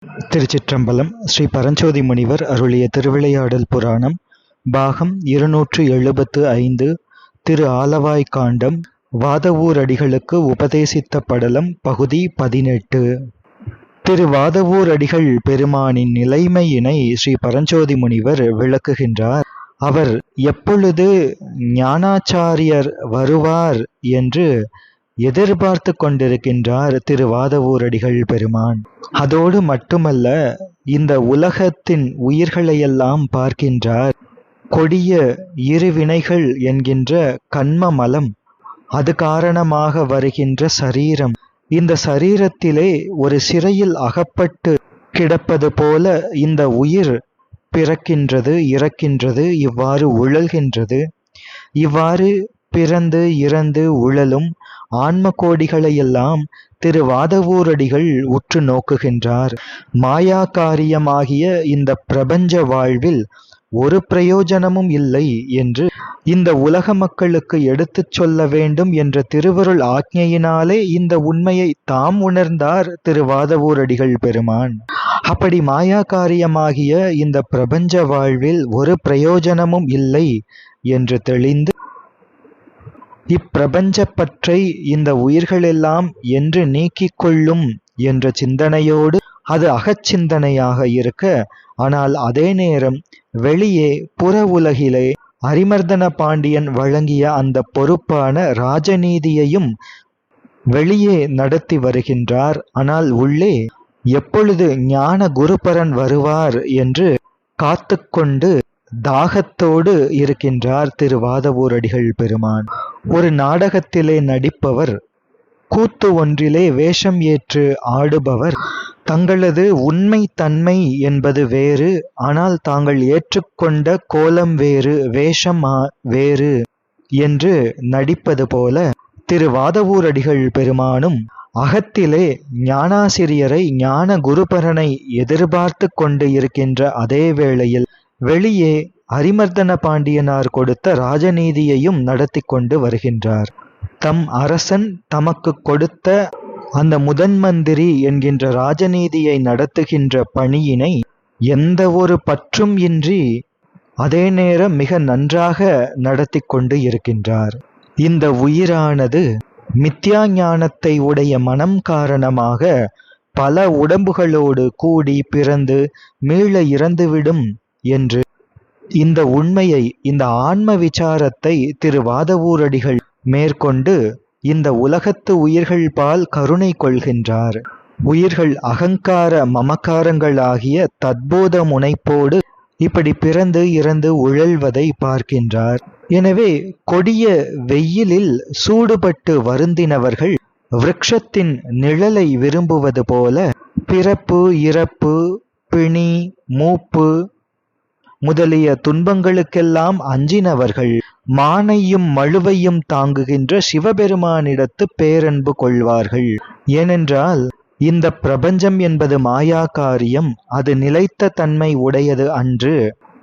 திருச்சிற்றம்பலம். ஸ்ரீ பரஞ்சோதி முனிவர் அருளிய திருவிளையாடல் புராணம் பாகம் 275. திரு ஆலவாய் காண்டம். வாதவூர் அடிகளுக்கு உபதேசித்த படலம் பகுதி 18. திரு வாதவூர் அடிகள் பெருமானின் நிலைமையினை ஸ்ரீ பரஞ்சோதி முனிவர் விளக்குகின்றார். அவர் எப்பொழுது ஞானாச்சாரியர் வருவார் என்று எதிர்பார்த்து கொண்டிருக்கின்றார் திரு வாதவூர் அடிகள் பெருமான். அதோடு மட்டுமல்ல, இந்த உலகத்தின் உயிர்களையெல்லாம் பார்க்கின்றார். கொடிய இருவினைகள் என்கின்ற கன்ம மலம், அது காரணமாக வருகின்ற சரீரம், இந்த சரீரத்திலே ஒரு சிறையில் அகப்பட்டு கிடப்பது போல இந்த உயிர் பிறக்கின்றது, இறக்கின்றது, இவ்வாறு உழல்கின்றது. இவ்வாறு பிறந்து இறந்து உழலும் ஆன்ம கோடிகளையெல்லாம் திரு வாதவூரடிகள் உற்று நோக்குகின்றார். மாயா காரியமாகிய இந்த பிரபஞ்ச வாழ்வில் ஒரு பிரயோஜனமும் இல்லை என்று இந்த உலக மக்களுக்கு எடுத்துச் சொல்ல வேண்டும் என்ற திருவருள் ஆக்ஞையினாலே இந்த உண்மையை தாம் உணர்ந்தார் திரு வாதவூரடிகள் பெருமான். அப்படி மாயா காரியமாகிய இந்த பிரபஞ்ச வாழ்வில் ஒரு பிரயோஜனமும் இல்லை என்று தெளிந்து, இப்பிரபஞ்ச பற்றை இந்த உயிர்களெல்லாம் என்று நீக்கிக் கொள்ளும் என்ற சிந்தனையோடு அது அகச்சிந்தனையாக இருக்க, ஆனால் அதே நேரம் வெளியே புற உலகிலே அரிமர்தன பாண்டியன் வழங்கிய அந்த பொறுப்பான ராஜநீதியையும் வெளியே நடத்தி வருகின்றார். ஆனால் உள்ளே எப்பொழுது ஞான குருபரன் வருவார் என்று காத்து கொண்டு தாகத்தோடு இருக்கின்றார் திரு வாதவூரடிகள் பெருமான். ஒரு நாடகத்திலே நடிப்பவர், கூத்து ஒன்றிலே வேஷம் ஏற்று ஆடுபவர், தங்களது உண்மை தன்மை என்பது வேறு, ஆனால் தாங்கள் ஏற்றுக்கொண்ட கோலம் வேறு, வேஷம் வேறு என்று நடிப்பது போல திரு வாதவூரடிகள் பெருமானும் அகத்திலே ஞானாசிரியரை, ஞான குருபரனை எதிர்பார்த்து கொண்டு இருக்கின்ற அதே வேளையில் வெளியே அரிமர்தன பாண்டியனார் கொடுத்த ராஜநீதியையும் நடத்தி கொண்டு வருகின்றார். தம் அரசன் தமக்கு கொடுத்த அந்த முதன் மந்திரி என்கின்ற ராஜநீதியை நடத்துகின்ற பணியினை எந்த ஒரு பற்றும் இன்றி அதே நேரம் மிக நன்றாக நடத்தி கொண்டு இருக்கின்றார். இந்த உயிரானது மித்யா ஞானத்தை உடைய மனம் காரணமாக பல உடம்புகளோடு கூடி பிறந்து மீள இறந்துவிடும் என்று இந்த உண்மையை, இந்த ஆன்ம விசாரத்தை திரு வாதவூரடிகள் மேற்கொண்டு இந்த உலகத்து உயிர்கள் பால் கருணை கொள்கின்றார். உயிர்கள் அகங்கார மமக்காரங்களாகிய தத்போத முனைப்போடு இப்படி பிறந்து இறந்து உழல்வதை பார்க்கின்றார். எனவே கொடிய வெயிலில் சூடுபட்டு வருந்தினவர்கள் விருட்சத்தின் நிழலை விரும்புவது போல பிறப்பு, இறப்பு, பிணி, மூப்பு முதலிய துன்பங்களுக்கெல்லாம் அஞ்சினவர்கள் மானையும் மழுவையும் தாங்குகின்ற சிவபெருமானிடத்து பேரன்பு கொள்வார்கள். ஏனென்றால் இந்த பிரபஞ்சம் என்பது மாயா காரியம், அது நிலைத்த தன்மை உடையது அன்று.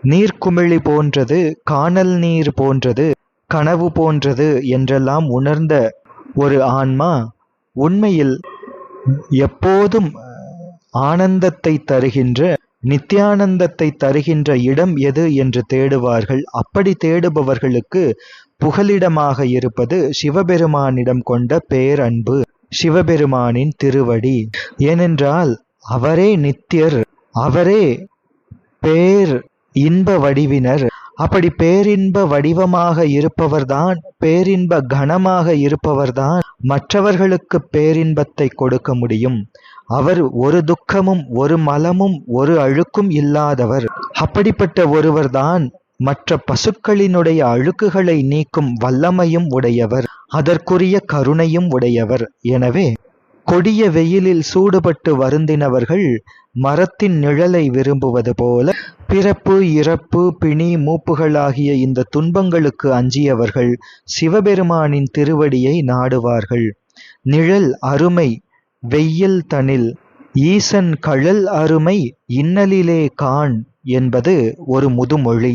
நீர்க்குமிழி போன்றது, காணல் நீர் போன்றது, கனவு போன்றது என்றெல்லாம் உணர்ந்த ஒரு ஆன்மா உண்மையில் எப்போதும் ஆனந்தத்தை தருகின்ற, நித்தியானந்தத்தை தருகின்ற இடம் எது என்று தேடுவார்கள். அப்படி தேடுபவர்களுக்கு புகலிடமாக இருப்பது சிவபெருமானிடம் கொண்ட பேரன்பு, சிவபெருமானின் திருவடி. ஏனென்றால் அவரே நித்தியர், அவரே பேர் இன்ப வடிவினர். அப்படி பேரின்ப வடிவமாக இருப்பவர்தான், பேரின்ப கணமாக இருப்பவர்தான் மற்றவர்களுக்கு பேரின்பத்தை கொடுக்க முடியும். அவர் ஒரு துக்கமும் ஒரு மலமும் ஒரு அழுக்கும் இல்லாதவர். அப்படிப்பட்ட ஒருவர்தான் மற்ற பசுக்களினுடைய அழுக்குகளை நீக்கும் வல்லமையும் உடையவர், அதற்குரிய கருணையும் உடையவர். எனவே கொடிய வெயிலில் சூடுபட்டு வருந்தினவர்கள் மரத்தின் நிழலை விரும்புவது போல பிறப்பு, இறப்பு, பிணி, மூப்புகளாகிய இந்த துன்பங்களுக்கு அஞ்சியவர்கள் சிவபெருமானின் திருவடியை நாடுவார்கள். நிழல் அருமை வெயில் தனில், ஈசன் கழல் அருமை இன்னலிலே காண் என்பது ஒரு முதுமொழி.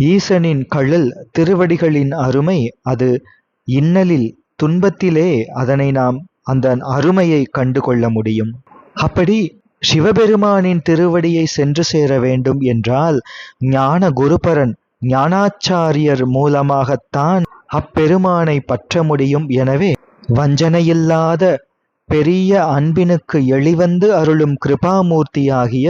ஈசனின் கழல் திருவடிகளின் அருமை அது இன்னலில், துன்பத்திலே அதனை நாம் அந்த அருமையை கண்டு கொள்ள முடியும். அப்படி சிவபெருமானின் திருவடியை சென்று சேர வேண்டும் என்றால் ஞான குருபரன் ஞானாச்சாரியர் மூலமாகத்தான் அப்பெருமானை பற்ற முடியும். எனவே வஞ்சனையில்லாத பெரிய அன்பினுக்கு எளிவந்து அருளும் கிருபாமூர்த்தியாகிய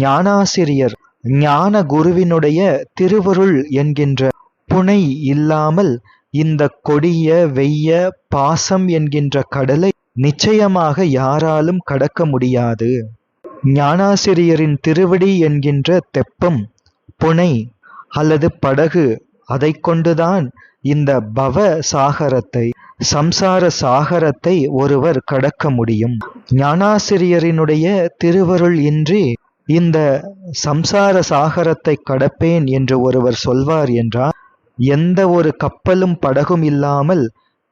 ஞானாசிரியர் ஞான குருவினுடைய திருவருள் என்கின்ற புனை இல்லாமல் இந்த கொடிய வெய்ய பாசம் என்கின்ற கடலை நிச்சயமாக யாராலும் கடக்க முடியாது. ஞானாசிரியரின் திருவடி என்கின்ற தெப்பம், புனை அல்லது படகு, அதை கொண்டுதான் இந்த பவ சாகரத்தை, சம்சார சாகரத்தை ஒருவர் கடக்க முடியும். ஞானாசிரியரினுடைய திருவருள் இன்றி இந்த சம்சார சாகரத்தை கடப்பேன் என்று ஒருவர் சொல்வார் என்றால், எந்த ஒரு கப்பலும் படகும் இல்லாமல்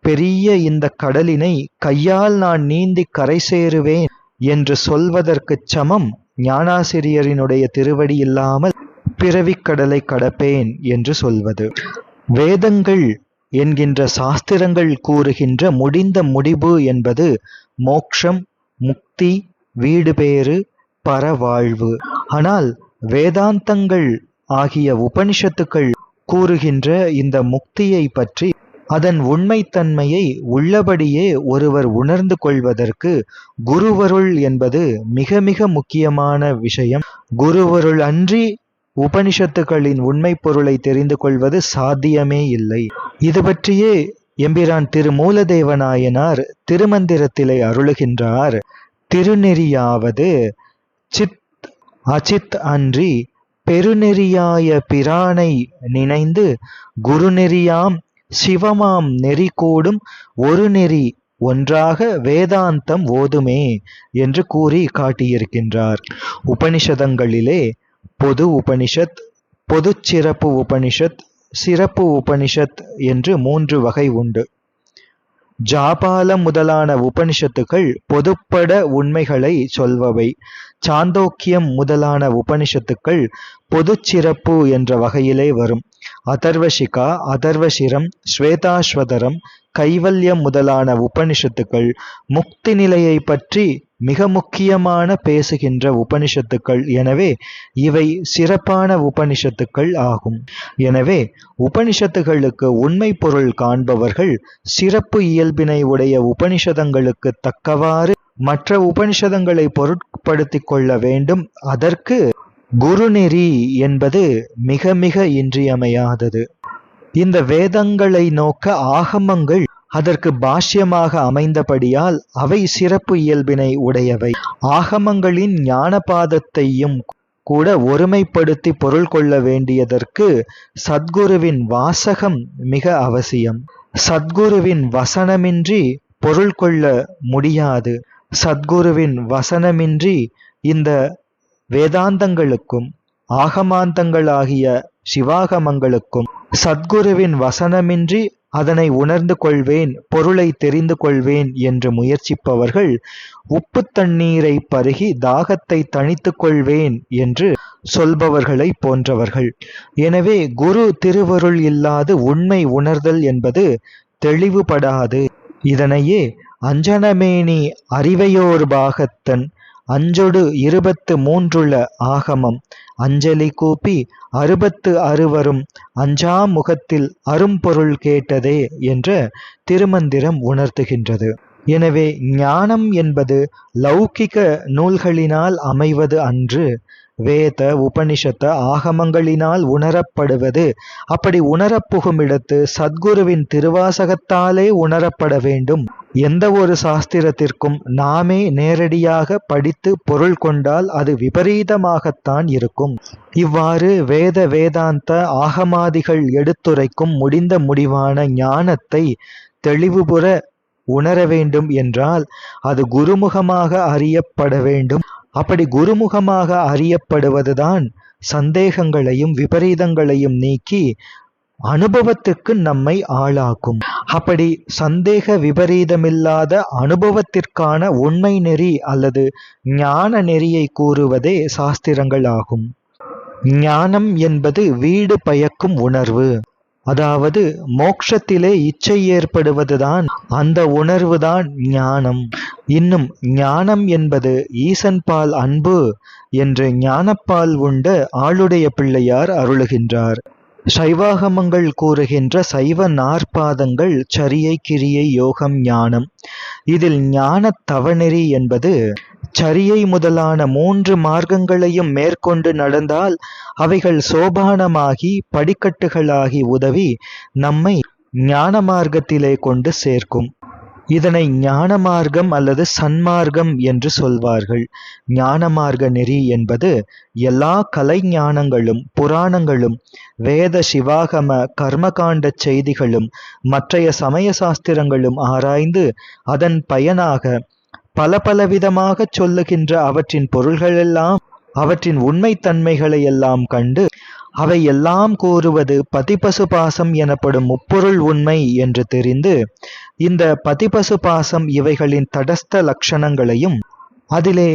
பெரிய இந்த கடலினை கையால் நான் நீந்தி கரை சேருவேன் என்று சொல்வதற்குச் சமம் ஞானாசிரியரினுடைய திருவடி இல்லாமல் பிறவிக்கடலை கடப்பேன் என்று சொல்வது. வேதங்கள் என்கின்ற சாஸ்திரங்கள் கூறுகின்ற முடிந்த முடிவு என்பது மோக்ஷம், முக்தி, வீடு பேறு, பரவாழ்வு. ஆனால் வேதாந்தங்கள் ஆகிய உபனிஷத்துக்கள் கூறுகின்ற இந்த முக்தியை பற்றி, அதன் உண்மைத்தன்மையை உள்ளபடியே ஒருவர் உணர்ந்து கொள்வதற்கு குருவருள் என்பது மிக மிக முக்கியமான விஷயம். குருவருள் அன்றி உபனிஷத்துக்களின் உண்மை பொருளை தெரிந்து கொள்வது சாத்தியமே இல்லை. இது பற்றியே எம்பிரான் திருமூலதேவநாயனார் திருமந்திரத்திலே அருளுகின்றார். திருநெறியாவது சித் அசித் அன்றி பெருநெறியாய பிரானை நினைந்து குருநெறியாம் சிவமாம் நெறி கூடும் ஒரு நெறி ஒன்றாக வேதாந்தம் ஓதுமே என்று கூறி காட்டியிருக்கின்றார். உபனிஷதங்களிலே பொது உபனிஷத், பொது சிறப்பு உபனிஷத், சிறப்பு உபனிஷத் என்று 3 வகை உண்டு. ஜாபாலம் முதலான உபனிஷத்துக்கள் பொதுப்பட உண்மைகளை சொல்பவை. சாந்தோக்கியம் முதலான உபனிஷத்துக்கள் பொது சிறப்பு என்ற வகையிலே வரும். அதர்வசிகா, அதர்வசிரம், ஸ்வேதாஸ்வதரம், கைவல்யம் முதலான உபனிஷத்துக்கள் முக்தி நிலையை பற்றி மிக முக்கியமான பேசுகின்ற உபனிஷத்துக்கள். எனவே இவை சிறப்பான உபனிஷத்துக்கள் ஆகும். எனவே உபனிஷத்துகளுக்கு உண்மை பொருள் காண்பவர்கள் சிறப்பு இயல்பினை உடைய உபனிஷதங்களுக்கு தக்கவாறு மற்ற உபனிஷதங்களை பொருட்படுத்திக் கொள்ள வேண்டும். அதற்கு குருநெறி என்பது மிக மிக இன்றியமையாதது. இந்த வேதங்களை நோக்க ஆகமங்கள் அதற்கு பாஷ்யமாக அமைந்தபடியால் அவை சிறப்பு இயல்பினை உடையவை. ஆகமங்களின் ஞானபாதத்தையும் கூட ஒருமைப்படுத்தி பொருள் கொள்ள வேண்டியதற்கு சத்குருவின் வாசகம் மிக அவசியம். சத்குருவின் வசனமின்றி பொருள் கொள்ள முடியாது. சத்குருவின் வசனமின்றி இந்த வேதாந்தங்களுக்கும் ஆகமாந்தங்களாகிய சிவாகமங்களுக்கும் சத்குருவின் வசனமின்றி அதனை உணர்ந்து கொள்வேன், பொருளை தெரிந்து கொள்வேன் என்று முயற்சிப்பவர்கள் உப்பு தண்ணீரை பருகி தாகத்தை தணித்து கொள்வேன் என்று சொல்பவர்களை போன்றவர்கள். எனவே குரு திருவருள் இல்லாது உண்மை உணர்தல் என்பது தெளிவுபடாது. இதனையே அஞ்சனமேனி அறிவையோர் பாகத்தன் அஞ்சொடு 23 ஆகமம் அஞ்சலி கூப்பி 66 அஞ்சா முகத்தில் அரும்பொருள் கேட்டதே என்ற திருமந்திரம் உணர்த்துகின்றது. எனவே ஞானம் என்பது லௌகிக நூல்களினால் அமைவது அன்று, வேத உபனிஷத்த ஆகமங்களினால் உணரப்படுவது. அப்படி உணரப்புகும் இடத்து சத்குருவின் திருவாசகத்தாலே உணரப்பட வேண்டும். எந்த ஒரு சாஸ்திரத்திற்கும் நாமே நேரடியாக படித்து பொருள் கொண்டால் அது விபரீதமாகத்தான் இருக்கும். இவ்வாறு வேதாந்த ஆகமாதிகள் எடுத்துரைக்கும் முடிந்த முடிவான ஞானத்தை தெளிவுபுற உணர வேண்டும் என்றால் அது குருமுகமாக அறியப்பட வேண்டும். அப்படி குருமுகமாக அறியப்படுவதுதான் சந்தேகங்களையும் விபரீதங்களையும் நீக்கி அனுபவத்திற்கு நம்மை ஆளாக்கும். அப்படி சந்தேக விபரீதமில்லாத அனுபவத்திற்கான உண்மை நெறி அல்லது ஞான நெறியை கூறுவதே சாஸ்திரங்கள் ஆகும். ஞானம் என்பது வீடு பயக்கும் உணர்வு. அதாவது மோட்சத்திலே இச்சை ஏற்படுவதுதான் அந்த உணர்வுதான் ஞானம். இன்னும் ஞானம் என்பது ஈசன்பால் அன்பு என்று ஞானப்பால் உண்ட ஆளுடைய பிள்ளையார் அருளுகின்றார். சைவாகமங்கள் கூறுகின்ற சைவ நாற்பாதங்கள் சரியை, கிரியை, யோகம், ஞானம். இதில் ஞான தவநெறி என்பது சரியை முதலான 3 மார்க்கங்களையும் மேற்கொண்டு நடந்தால் அவைகள் சோபானமாகி படிக்கட்டுகளாகி உதவி நம்மை ஞான மார்க்கத்திலே கொண்டு சேர்க்கும். இதனை ஞான மார்க்கம் அல்லது சன்மார்க்கம் என்று சொல்வார்கள். ஞான மார்க்க நெறி என்பது எல்லா கலை ஞானங்களும், புராணங்களும், வேத சிவாகம கர்மகாண்ட செய்திகளும், மற்றைய சமய சாஸ்திரங்களும் ஆராய்ந்து அதன் பயனாக பலவிதமாக சொல்லுகின்ற அவற்றின் பொருள்களெல்லாம், அவற்றின் உண்மைத்தன்மைகளை எல்லாம் கண்டு அவை எல்லாம் கூறுவது பதிபசு பாசம் எனப்படும் முப்பொருள் உண்மை என்று தெரிந்து இந்த பதிபசு பாசம் இவைகளின் தடஸ்த லட்சணங்களையும் அதிலே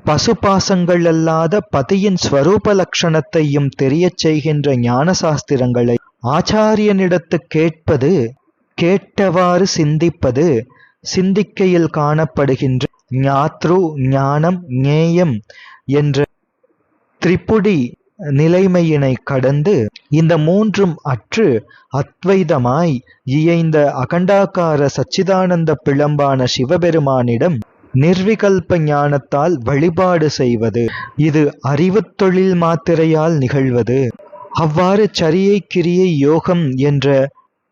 பசுபாசங்கள் அல்லாத பதியின் ஸ்வரூப லட்சணத்தையும் தெரியச் செய்கின்ற ஞான சாஸ்திரங்களை ஆச்சாரியனிடத்து கேட்பது, கேட்டவாறு சிந்திப்பது, சிந்திக்கையில் காணப்படுகின்ற ஞாத்ரு, ஞானம், ஞேயம் என்ற திரிபுடி நிலைமையினை கடந்து இந்த 3ம் அற்று அத்வைதமாய் இயைந்த அகண்டாகார சச்சிதானந்த பிழம்பான சிவபெருமானிடம் நிர்விகல்ப ஞானத்தால் வழிபாடு செய்வது. இது அறிவுத் தொழில் மாத்திரையால் நிகழ்வது. அவ்வாறு சரியை, கிரியை, யோகம் என்ற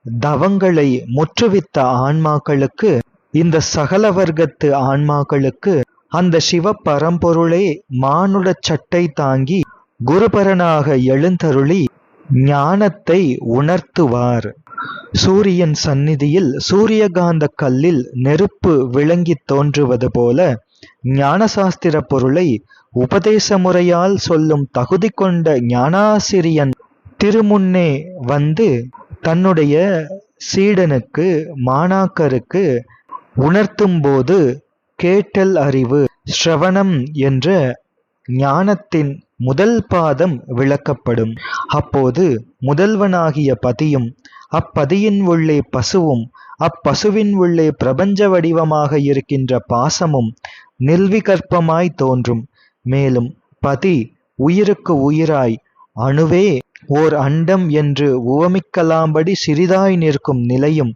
தவங்களை முற்றுவித்த ஆன்மாக்களுக்கு, இந்த சகல வர்க்கத்து ஆன்மாக்களுக்கு அந்த சிவ பரம்பொருளே மானுடச் சட்டை தாங்கி குருபரனாக எழுந்தருளி ஞானத்தை உணர்த்துவார். சூரியன் சந்நிதியில் சூரியகாந்த கல்லில் நெருப்பு விளங்கித் தோன்றுவது போல ஞானசாஸ்திர பொருளை உபதேச முறையால் சொல்லும் தகுதி கொண்ட ஞானாசிரியன் திருமுன்னே வந்து தன்னுடைய சீடனுக்கு, மாணாக்கருக்கு உணர்த்தும்போது கேட்டல் அறிவு, ஸ்ரவணம் என்ற ஞானத்தின் முதல் பாதம் விளக்கப்படும். அப்போது முதல்வனாகிய பதியும், அப்பதியின் உள்ளே பசுவும், அப்பசுவின் உள்ளே பிரபஞ்ச வடிவமாக இருக்கின்ற பாசமும் நிர்விகற்பமாய் தோன்றும். மேலும் பதி உயிருக்கு உயிராய், அணுவே ஓர் அண்டம் என்று உவமிக்கலாம்படி சிறிதாய் நிற்கும் நிலையும்,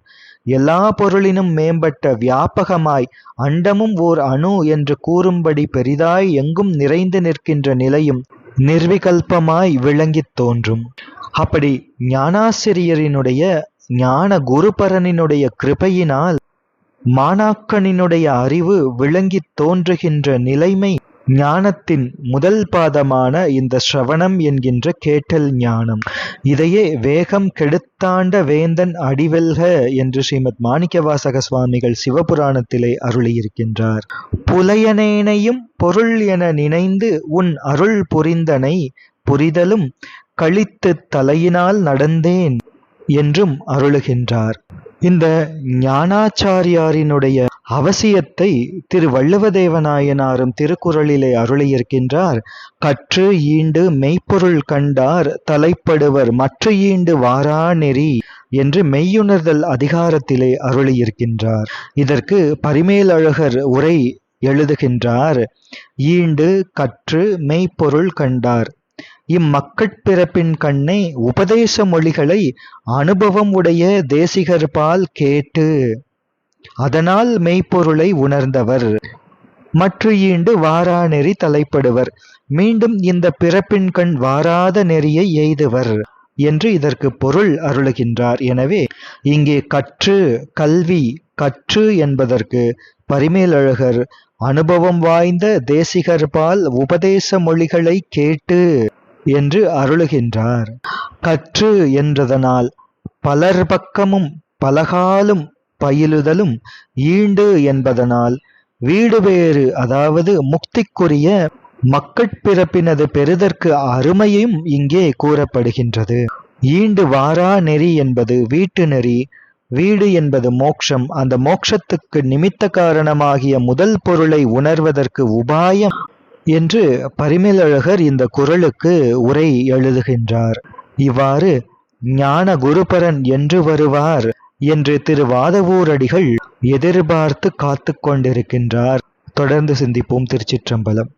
எல்லா பொருளினும் மேம்பட்ட வியாபகமாய் அண்டமும் ஓர் அணு என்று கூறும்படி பெரிதாய் எங்கும் நிறைந்து நிற்கின்ற நிலையும் நிர்விகல்பமாய் விளங்கித் தோன்றும். அப்படி ஞானாசிரியரினுடைய, ஞான குருபரனினுடைய கிருபையினால் மாணாக்கனினுடைய அறிவு விளங்கித் தோன்றுகின்ற நிலைமை ஞானத்தின் முதல் பாதமான இந்த ஸ்ரவணம் என்கின்ற கேட்டல் ஞானம். இதையே வேகம் கெடுத்தாண்ட வேந்தன் அடிவெல்க என்று ஸ்ரீமத் மாணிக்கவாசக சுவாமிகள் சிவபுராணத்திலே அருளியிருக்கின்றார். புலையனேனையும் பொருள் என நினைந்து உன் அருள் புரிந்தனை புரிதலும் கழித்து தலையினால் நடந்தேன் என்றும் அருளுகின்றார். இந்த ஞானாச்சாரியாரினுடைய அவசியத்தை திரு வள்ளுவதேவநாயனாரும் திருக்குறளிலே அருளியிருக்கின்றார். கற்று ஈண்டு மெய்ப்பொருள் கண்டார் தலைப்படுவர் மற்ற ஈண்டு வாரா நெறி என்று மெய்யுணர்தல் அதிகாரத்திலே அருளியிருக்கின்றார். இதற்கு பரிமேலழகர் உரை எழுதுகின்றார். ஈண்டு கற்று மெய்ப்பொருள் கண்டார். இம்மக்கட்பிறப்பின் கண்ணே உபதேச மொழிகளை அனுபவம் உடைய தேசிகர்பால் கேட்டு அதனால் மெய்ப்பொருளை உணர்ந்தவர். மற்ற ஈண்டு வாரா நெறி தலைப்படுவர். மீண்டும் இந்த பிறப்பின் கண் வாராத நெறியை எய்துவர் என்று இதற்கு பொருள் அருளுகின்றார். எனவே இங்கே கற்று, கல்வி, கற்று என்பதற்கு பரிமேலழகர் அனுபவம் வாய்ந்த தேசிகர்பால் உபதேச மொழிகளை கேட்டு என்று அருளுகின்றார். கற்று என்றதனால் பலர் பக்கமும் பலகாலும் பயிலுதலும், ஈண்டு என்பதனால் வீடு வேறு, அதாவது முக்திக்குரிய மக்கட்பிறப்பினது பெறுதற்கு அருமையும் இங்கே கூறப்படுகின்றது. ஈண்டு வாரா நெறி என்பது வீட்டு நெறி. வீடு என்பது மோட்சம். அந்த மோட்சத்துக்கு நிமித்த காரணமாகிய முதல் பொருளை உணர்வதற்கு உபாயம் என்று பரிமேலழகர் இந்த குறளுக்கு உரை எழுதுகின்றார். இவ்வாறு ஞான குருபரன் என்று வருவார் என்று திரு வாதவூரடிகள் எதிர்பார்த்து காத்துக் கொண்டிருக்கின்றார். தொடர்ந்து சிந்திப்போம். திருச்சிற்றம்பலம்.